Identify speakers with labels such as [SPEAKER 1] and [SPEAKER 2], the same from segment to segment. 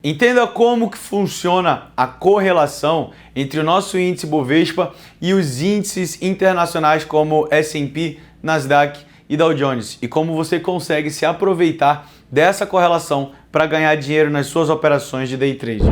[SPEAKER 1] Entenda como que funciona a correlação entre o nosso índice Bovespa e os índices internacionais como S&P, Nasdaq e Dow Jones e como você consegue se aproveitar dessa correlação para ganhar dinheiro nas suas operações de day trade.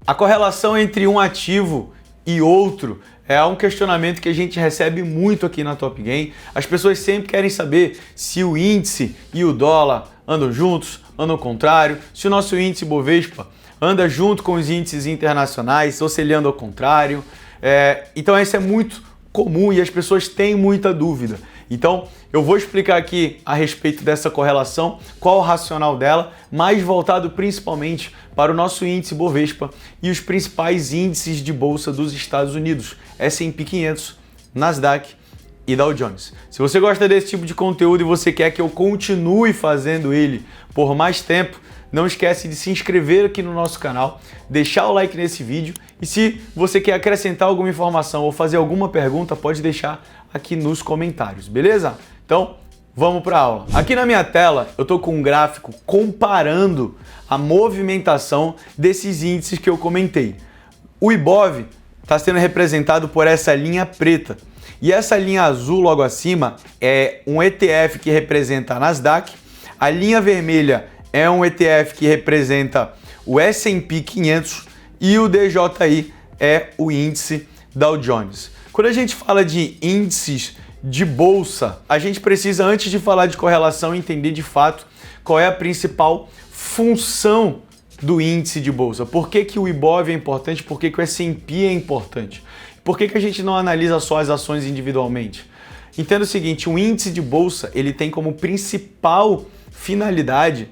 [SPEAKER 1] A correlação entre um ativo e outro é um questionamento que a gente recebe muito aqui na Top Game. As pessoas sempre querem saber se o índice e o dólar andam juntos, andam ao contrário, se o nosso índice Bovespa anda junto com os índices internacionais ou se ele anda ao contrário. Então isso é muito comum e as pessoas têm muita dúvida. Então eu vou explicar aqui a respeito dessa correlação, qual o racional dela, mais voltado principalmente para o nosso índice Bovespa e os principais índices de bolsa dos Estados Unidos, S&P 500, Nasdaq e Dow Jones. Se você gosta desse tipo de conteúdo e você quer que eu continue fazendo ele por mais tempo, não esquece de se inscrever aqui no nosso canal, deixar o like nesse vídeo e se você quer acrescentar alguma informação ou fazer alguma pergunta, pode deixar aqui nos comentários, beleza? Então, vamos para a aula. Aqui na minha tela, eu estou com um gráfico comparando a movimentação desses índices que eu comentei. O Ibov está sendo representado por essa linha preta e essa linha azul logo acima é um ETF que representa a Nasdaq, a linha vermelha é um ETF que representa o S&P 500 e o DJI é o índice Dow Jones. Quando a gente fala de índices de bolsa, a gente precisa, antes de falar de correlação, entender de fato qual é a principal função do índice de bolsa. Por que que o Ibov é importante? Por que que o S&P é importante? Por que que a gente não analisa só as ações individualmente? Entenda o seguinte, um índice de bolsa ele tem como principal finalidade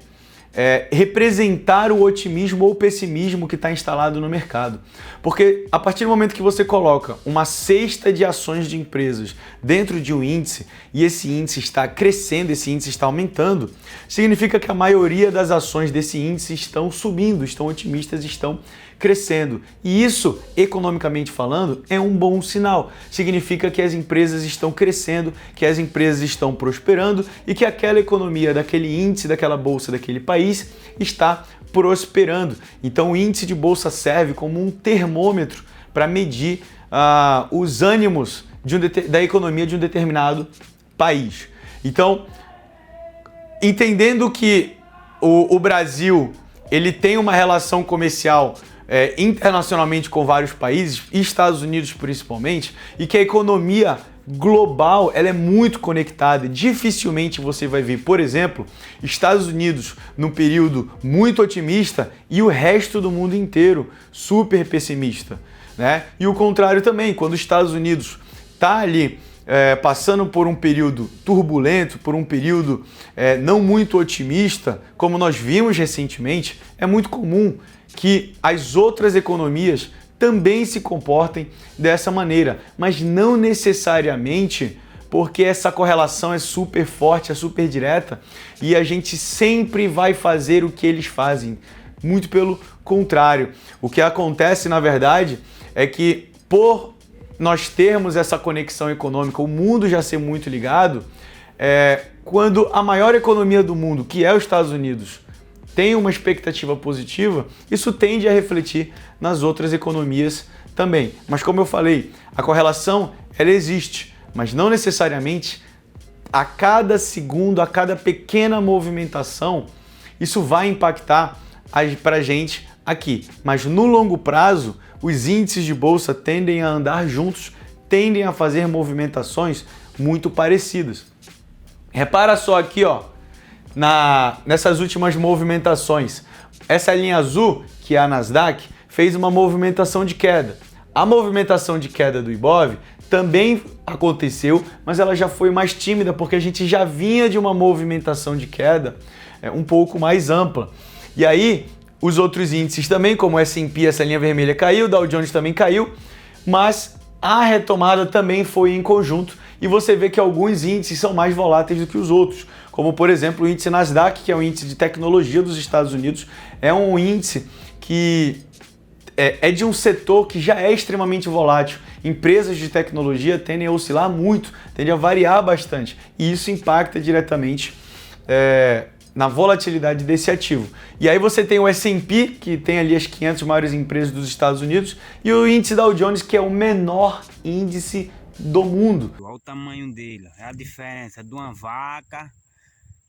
[SPEAKER 1] representar o otimismo ou pessimismo que está instalado no mercado. Porque a partir do momento que você coloca uma cesta de ações de empresas dentro de um índice e esse índice está crescendo, esse índice está aumentando, significa que a maioria das ações desse índice estão subindo, estão otimistas, estão crescendo. E isso, economicamente falando, é um bom sinal. Significa que as empresas estão crescendo, que as empresas estão prosperando e que aquela economia daquele índice, daquela bolsa, daquele país está prosperando. Então o índice de bolsa serve como um termômetro para medir os ânimos da economia de um determinado país. Então, entendendo que o Brasil ele tem uma relação comercial internacionalmente com vários países, Estados Unidos principalmente, e que a economia global ela é muito conectada. Dificilmente você vai ver, por exemplo, Estados Unidos num período muito otimista e o resto do mundo inteiro super pessimista, né? E o contrário também, quando os Estados Unidos está ali passando por um período turbulento, por um período não muito otimista, como nós vimos recentemente, é muito comum que as outras economias também se comportem dessa maneira, mas não necessariamente porque essa correlação é super forte, é super direta e a gente sempre vai fazer o que eles fazem. Muito pelo contrário. O que acontece, na verdade, é que por nós termos essa conexão econômica, o mundo já ser muito ligado, quando a maior economia do mundo, que é os Estados Unidos, tem uma expectativa positiva, isso tende a refletir nas outras economias também. Mas como eu falei, a correlação ela existe, mas não necessariamente a cada segundo, a cada pequena movimentação, isso vai impactar para a gente aqui. Mas no longo prazo, os índices de bolsa tendem a andar juntos, tendem a fazer movimentações muito parecidas. Repara só aqui, ó, nessas últimas movimentações. Essa linha azul, que é a Nasdaq, fez uma movimentação de queda. A movimentação de queda do Ibov também aconteceu, mas ela já foi mais tímida, porque a gente já vinha de uma movimentação de queda um pouco mais ampla. E aí, os outros índices também, como o S&P, essa linha vermelha caiu, o Dow Jones também caiu, mas a retomada também foi em conjunto e você vê que alguns índices são mais voláteis do que os outros, como por exemplo o índice Nasdaq, que é o índice de tecnologia dos Estados Unidos, é um índice que é de um setor que já é extremamente volátil. Empresas de tecnologia tendem a oscilar muito, tendem a variar bastante. E isso impacta diretamente na volatilidade desse ativo. E aí você tem o S&P, que tem ali as 500 maiores empresas dos Estados Unidos, e o índice Dow Jones, que é o menor índice do mundo.
[SPEAKER 2] Olha o tamanho dele, é a diferença de uma vaca,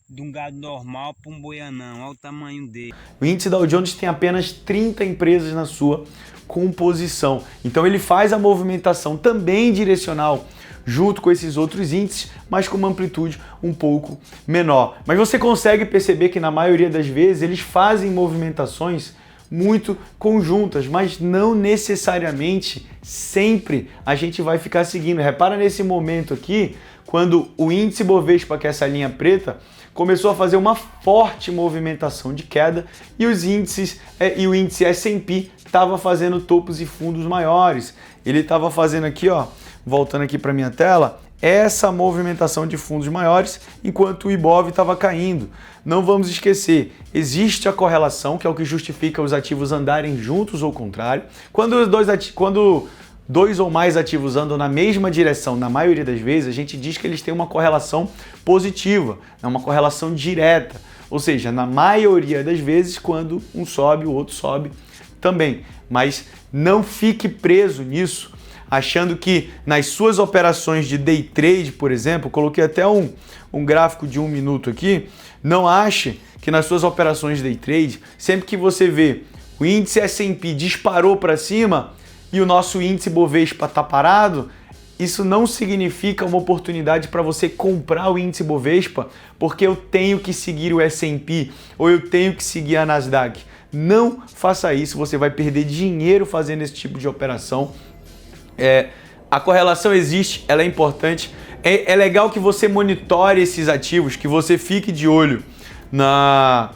[SPEAKER 2] de um gado normal para um boianão, olha o tamanho dele.
[SPEAKER 1] O índice Dow Jones tem apenas 30 empresas na sua composição. Então ele faz a movimentação também direcional junto com esses outros índices, mas com uma amplitude um pouco menor. Mas você consegue perceber que na maioria das vezes eles fazem movimentações muito conjuntas, mas não necessariamente sempre a gente vai ficar seguindo. Repara nesse momento aqui, quando o índice Bovespa, que é essa linha preta, começou a fazer uma forte movimentação de queda e os índices e o índice S&P estava fazendo topos e fundos maiores. Ele estava fazendo aqui, ó, voltando aqui para minha tela, essa movimentação de fundos maiores, enquanto o Ibov estava caindo. Não vamos esquecer, existe a correlação, que é o que justifica os ativos andarem juntos ou contrário. Quando dois ou mais ativos andam na mesma direção, na maioria das vezes, a gente diz que eles têm uma correlação positiva, é uma correlação direta. Ou seja, na maioria das vezes, quando um sobe, o outro sobe também. Mas não fique preso nisso, achando que nas suas operações de day trade, por exemplo, coloquei até um gráfico de 1 minuto aqui, não ache que nas suas operações de day trade, sempre que você vê o índice S&P disparou para cima e o nosso índice Bovespa está parado, isso não significa uma oportunidade para você comprar o índice Bovespa porque eu tenho que seguir o S&P ou eu tenho que seguir a Nasdaq. Não faça isso, você vai perder dinheiro fazendo esse tipo de operação. A correlação existe, ela é importante. É legal que você monitore esses ativos, que você fique de olho na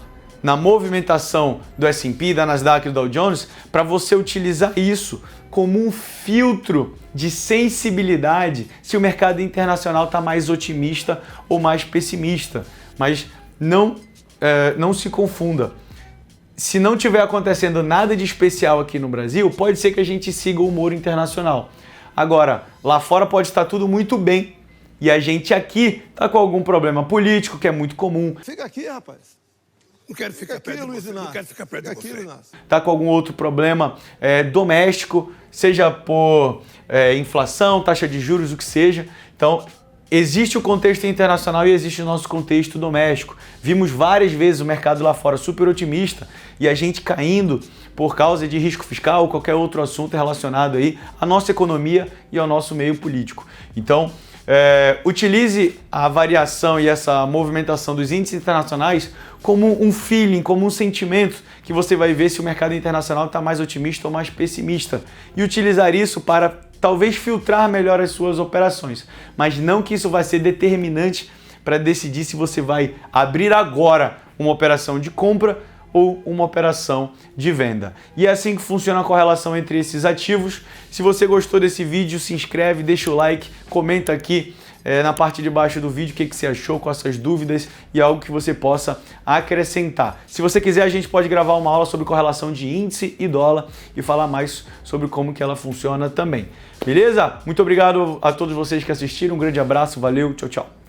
[SPEAKER 1] movimentação do S&P, da Nasdaq e do Dow Jones, para você utilizar isso como um filtro de sensibilidade se o mercado internacional está mais otimista ou mais pessimista. Mas não se confunda. Se não tiver acontecendo nada de especial aqui no Brasil, pode ser que a gente siga o humor internacional. Agora, lá fora pode estar tudo muito bem e a gente aqui está com algum problema político, que é muito comum.
[SPEAKER 3] Fica aqui, rapaz.
[SPEAKER 4] Não quero ficar perto de
[SPEAKER 3] Luiz
[SPEAKER 4] você.
[SPEAKER 3] Inácio.
[SPEAKER 4] Não quero ficar perto de você.
[SPEAKER 1] Está com algum outro problema doméstico, seja por inflação, taxa de juros, o que seja. Então, existe o contexto internacional e existe o nosso contexto doméstico. Vimos várias vezes o mercado lá fora super otimista e a gente caindo por causa de risco fiscal ou qualquer outro assunto relacionado aí à nossa economia e ao nosso meio político. Então, utilize a variação e essa movimentação dos índices internacionais como um feeling, como um sentimento que você vai ver se o mercado internacional está mais otimista ou mais pessimista e utilizar isso para talvez filtrar melhor as suas operações, mas não que isso vai ser determinante para decidir se você vai abrir agora uma operação de compra ou uma operação de venda. E é assim que funciona a correlação entre esses ativos. Se você gostou desse vídeo, se inscreve, deixa o like, comenta aqui na parte de baixo do vídeo o que você achou, com essas dúvidas e algo que você possa acrescentar. Se você quiser, a gente pode gravar uma aula sobre correlação de índice e dólar e falar mais sobre como que ela funciona também. Beleza? Muito obrigado a todos vocês que assistiram, um grande abraço, valeu, tchau, tchau.